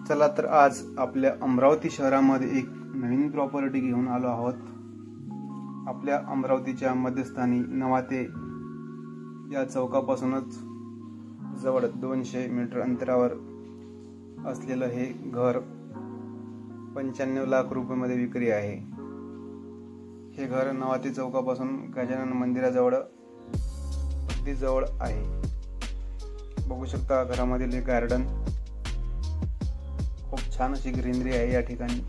चला तर आज आपल्या अमरावती शहरामध्ये एक नवीन प्रॉपर्टी घेऊन आलो आहोत। आपल्या अमरावतीच्या मध्यस्थानी नवाते या चौकापासूनच जवळ 200 मीटर अंतरावर असलेलं हे घर 95 लाख रुपयामध्ये विक्री आहे। हे घर नवाते चौकापासून गजानन मंदिराजवळ अगदी जवळ आहे। बघू शकता घरामधील हे गार्डन, खूप छान अशी ग्रीनरी आहे या ठिकाणी।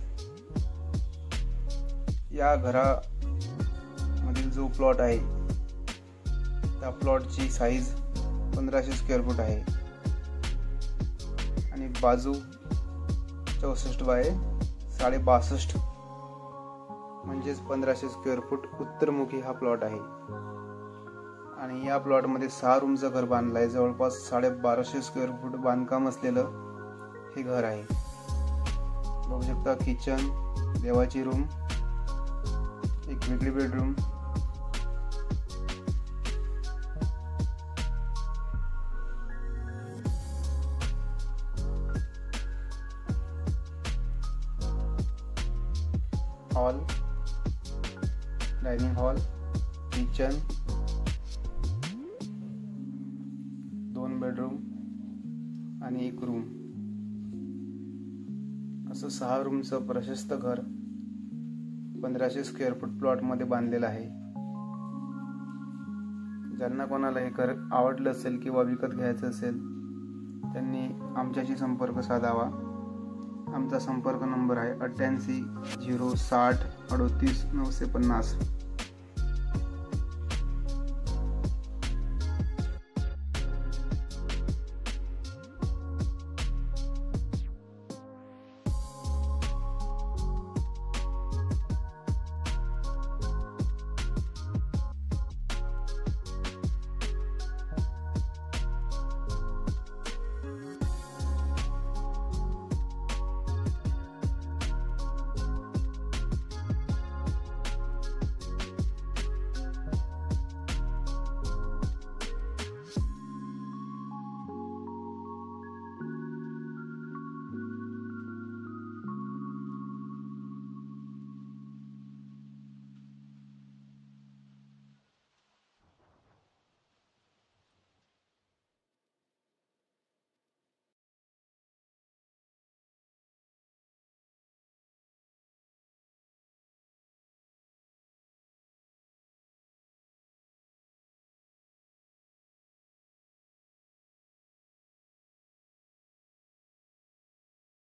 या घरामधील जो प्लॉट आहे त्या प्लॉटची साईज 1500 स्क्वेअर फूट आहे आणि बाजू 64 बाय 62.5 म्हणजेच 1500 स्क्वेअर फूट उत्तरमुखी हा प्लॉट आहे। आणि या प्लॉट मध्ये 6 रूमचं घर बांधलं आहे। जवळपास 1250 स्क्वेअर फूट बांधकाम असलेलं हे घर आहे। बघू शकता किचन, देवाची रूम, एक वेगळी bedroom, hall, dining hall, kitchen, 2 bedroom आणि एक रूम, असं 6 रूमचं प्रशस्त घर 1500 स्क्वेअर फूट प्लॉट मध्ये बांधलेलं आहे। ज्यांना कोणाला हे घर आवडलं असेल किंवा विकत घ्यायचं असेल त्यांनी आमच्याशी संपर्क साधावा। आमचा संपर्क नंबर आहे 88 060 38 950।